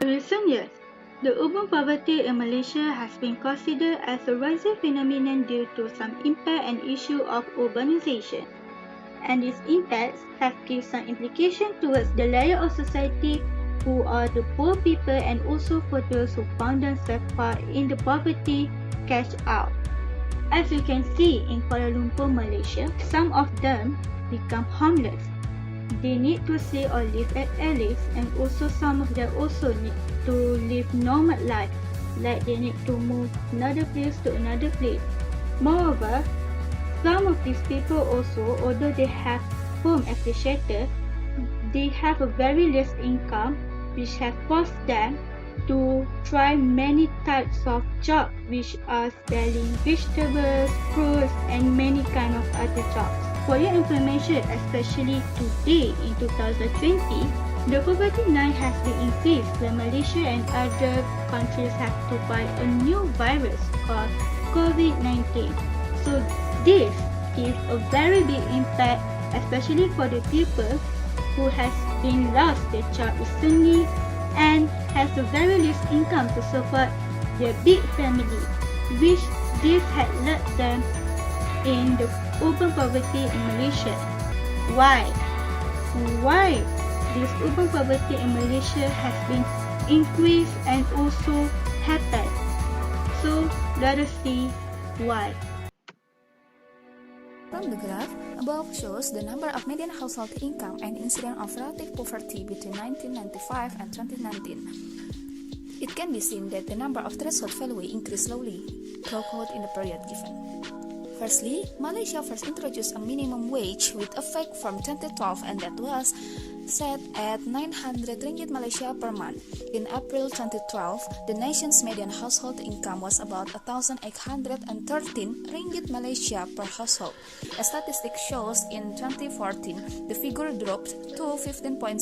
recent years, the urban poverty in Malaysia has been considered as a rising phenomenon due to some impact and issue of urbanization. And these impacts have given some implication towards the layer of society who are the poor people and also for those who found themselves caught in the poverty catch out. As you can see in Kuala Lumpur, Malaysia, some of them become homeless. They need to stay or live at alleys, and also some of them also need to live normal life, like they need to move another place to another place. Moreover, some of these people also, although they have home as a shelter, they have a very less income, which has forced them to try many types of jobs, which are selling vegetables, fruits, and many kind of other jobs. For your information, especially today in 2020, the poverty line has been increased when Malaysia and other countries have to fight a new virus called COVID-19. So this gives a very big impact, especially for the people who has been lost their job recently and has a very least income to support their big family, which this had led them in the urban poverty in Malaysia. Why this urban poverty in Malaysia has been increased and also happened? So let us see why. From the graph, above shows the number of median household income and incidence of relative poverty between 1995 and 2019. It can be seen that the number of threshold value increased slowly throughout in the period given. Firstly, Malaysia first introduced a minimum wage with effect from 2012, and that was set at 900 ringgit Malaysia per month. In April 2012, the nation's median household income was about 1,813 ringgit Malaysia per household. A statistic shows in 2014, the figure dropped to 15.6%.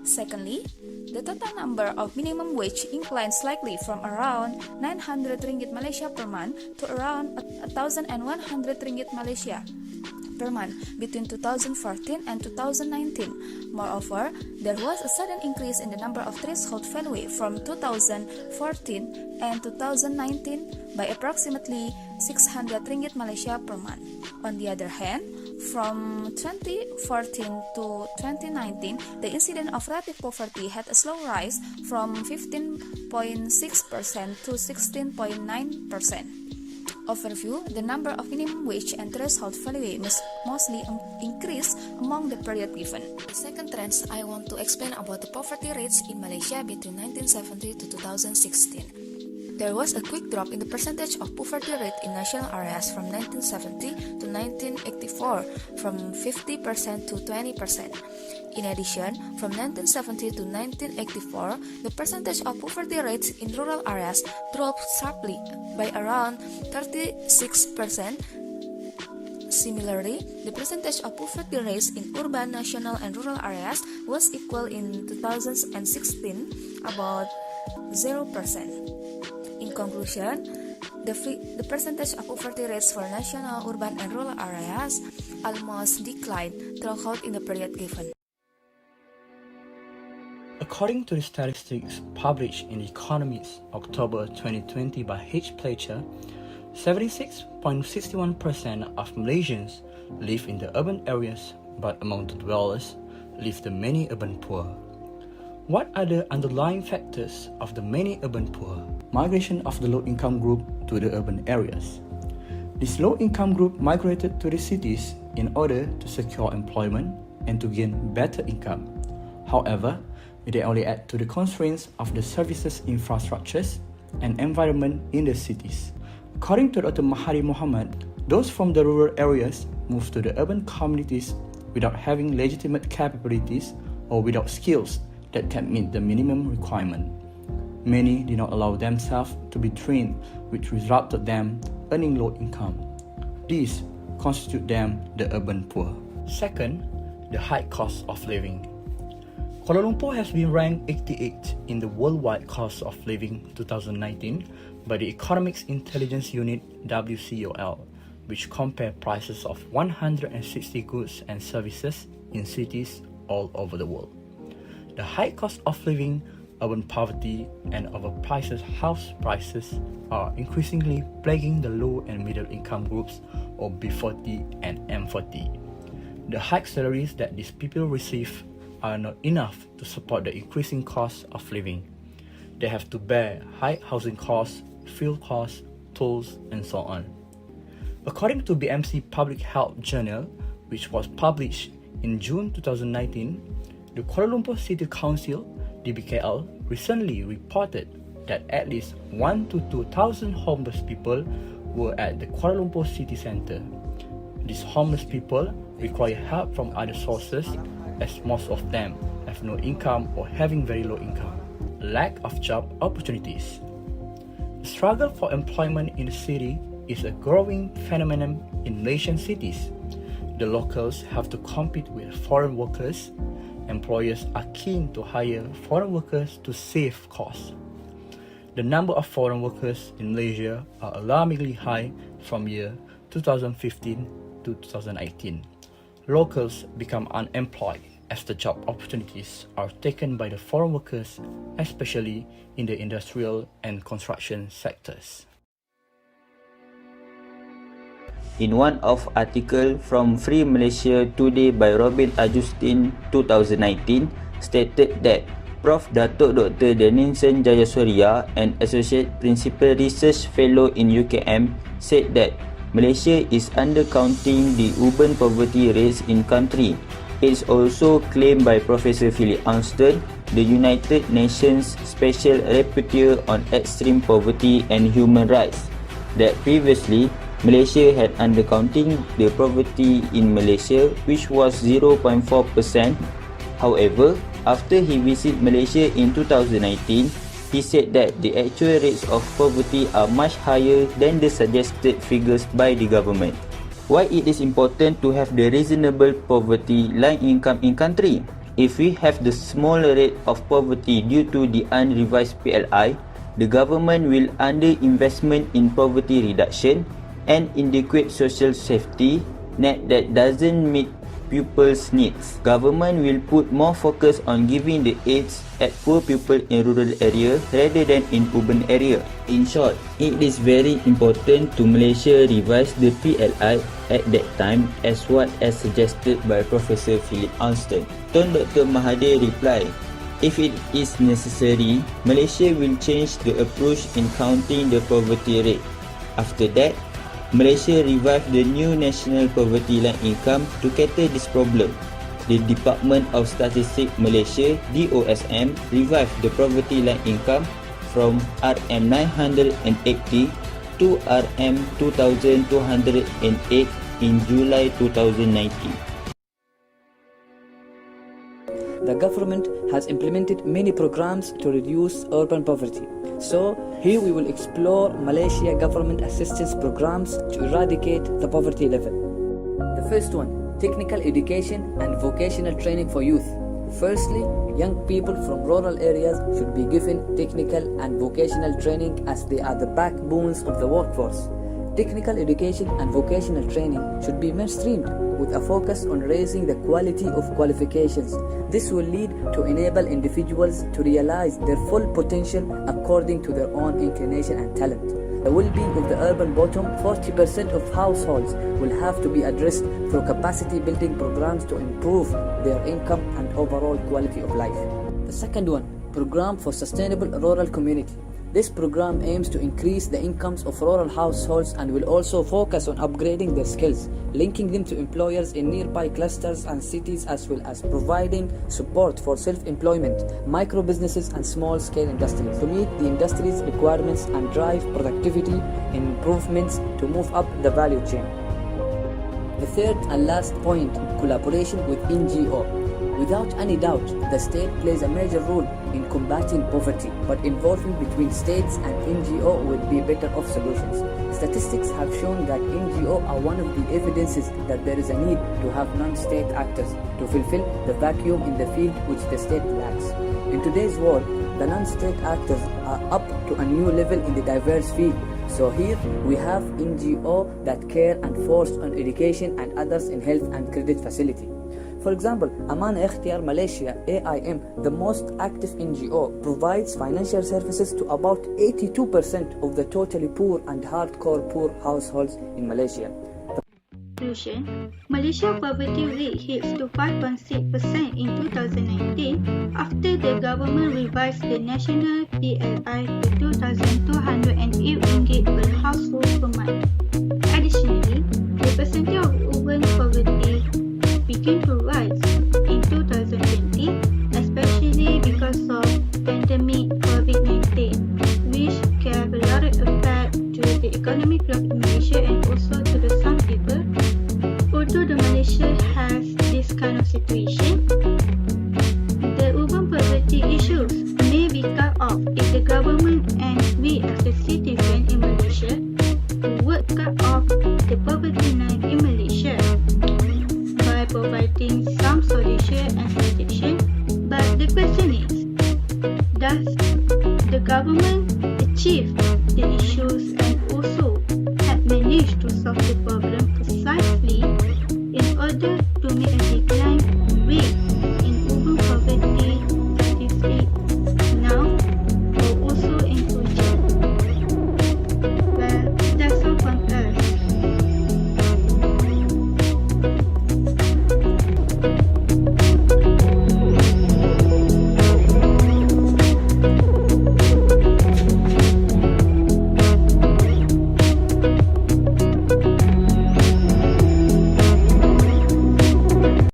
Secondly, the total number of minimum wage inclined slightly from around 900 ringgit Malaysia per month to around 1,100 ringgit Malaysia per month between 2014 and 2019. Moreover, there was a sudden increase in the number of threshold value from 2014 and 2019 by approximately 600 ringgit Malaysia per month. On the other hand, from 2014 to 2019, the incidence of relative poverty had a slow rise from 15.6% to 16.9%. Overview, the number of minimum wage and threshold value mostly increased among the period given. The second trend I want to explain about the poverty rates in Malaysia between 1970 to 2016. There was a quick drop in the percentage of poverty rate in national areas from 1970 to 1984, from 50% to 20%. In addition, from 1970 to 1984, the percentage of poverty rates in rural areas dropped sharply by around 36%. Similarly, the percentage of poverty rates in urban, national, and rural areas was equal in 2016, about 0%. In conclusion, the percentage of poverty rates for national, urban, and rural areas almost declined throughout in the period given. According to the statistics published in Economist October 2020 by H. Pletcher, 76.61% of Malaysians live in the urban areas, but among the dwellers live the many urban poor. What are the underlying factors of the many urban poor? Migration of the low-income group to the urban areas. This low-income group migrated to the cities in order to secure employment and to gain better income. However, they only add to the constraints of the services infrastructures and environment in the cities. According to Dr. Mahathir Mohamad, those from the rural areas move to the urban communities without having legitimate capabilities or without skills that can meet the minimum requirement. Many did not allow themselves to be trained, which resulted them earning low income. These constitute them the urban poor. Second, the high cost of living. Kuala Lumpur has been ranked 88 in the worldwide cost of living 2019 by the Economics Intelligence Unit WCOL, which compare prices of 160 goods and services in cities all over the world. The high cost of living, urban poverty, and overpriced house prices are increasingly plaguing the low and middle income groups of B40 and M40. The high salaries that these people receive are not enough to support the increasing cost of living. They have to bear high housing costs, fuel costs, tolls, and so on. According to BMC Public Health Journal, which was published in June 2019, the Kuala Lumpur City Council, DBKL, recently reported that at least 1,000 to 2,000 homeless people were at the Kuala Lumpur city centre. These homeless people require help from other sources, as most of them have no income or having very low income. Lack of job opportunities. The struggle for employment in the city is a growing phenomenon in Malaysian cities. The locals have to compete with foreign workers. Employers are keen to hire foreign workers to save costs. The number of foreign workers in Malaysia are alarmingly high from year 2015 to 2018. Locals become unemployed as the job opportunities are taken by the foreign workers, especially in the industrial and construction sectors. In one of article from Free Malaysia Today by Robin Ajustin 2019 stated that Prof. Datuk Dr. Denison Jayasuriya, an Associate Principal Research Fellow in UKM, said that Malaysia is undercounting the urban poverty rates in country. It is also claimed by Professor Philip Armstrong, the United Nations Special Rapporteur on Extreme Poverty and Human Rights, that previously Malaysia had undercounting the poverty in Malaysia, which was 0.4%. However, after he visited Malaysia in 2019, he said that the actual rates of poverty are much higher than the suggested figures by the government. Why it is important to have the reasonable poverty line income in country? If we have the smaller rate of poverty due to the unrevised PLI, the government will under-investment in poverty reduction and inadequate social safety net that doesn't meet people's needs. Government will put more focus on giving the aids at poor people in rural area rather than in urban area. In short, it is very important to Malaysia revise the PLI at that time as what as suggested by Professor Philip Armstrong. Tun Dr. Mahathir replied, if it is necessary, Malaysia will change the approach in counting the poverty rate. After that, Malaysia revived the new National Poverty Line Income to cater this problem. The Department of Statistics Malaysia (DOSM) revived the Poverty Line Income from RM980 to RM2208 in July 2019. The government has implemented many programs to reduce urban poverty. So, here we will explore Malaysia government assistance programs to eradicate the poverty level. The first one, technical education and vocational training for youth. Firstly, young people from rural areas should be given technical and vocational training as they are the backbones of the workforce. Technical education and vocational training should be mainstreamed with a focus on raising the quality of qualifications. This will lead to enable individuals to realize their full potential according to their own inclination and talent. The well-being of the urban bottom, 40% of households will have to be addressed through capacity building programs to improve their income and overall quality of life. The second one, program for sustainable rural community. This program aims to increase the incomes of rural households and will also focus on upgrading their skills, linking them to employers in nearby clusters and cities, as well as providing support for self-employment, micro-businesses and small-scale industries to meet the industry's requirements and drive productivity improvements to move up the value chain. The third and last point, collaboration with NGO. Without any doubt, the state plays a major role in combating poverty, but involvement between states and NGO would be better off solutions. Statistics have shown that NGO are one of the evidences that there is a need to have non-state actors to fulfill the vacuum in the field which the state lacks. In today's world, the non-state actors are up to a new level in the diverse field. So here we have NGO that care and force on education and others in health and credit facility. For example, Aman Ikhtiyar Malaysia, AIM, the most active NGO, provides financial services to about 82% of the totally poor and hardcore poor households in Malaysia. Conclusion: Malaysia poverty rate hits to 5.6% in 2019 after the government revised the national PLI to 2,208 ringgit per household per month.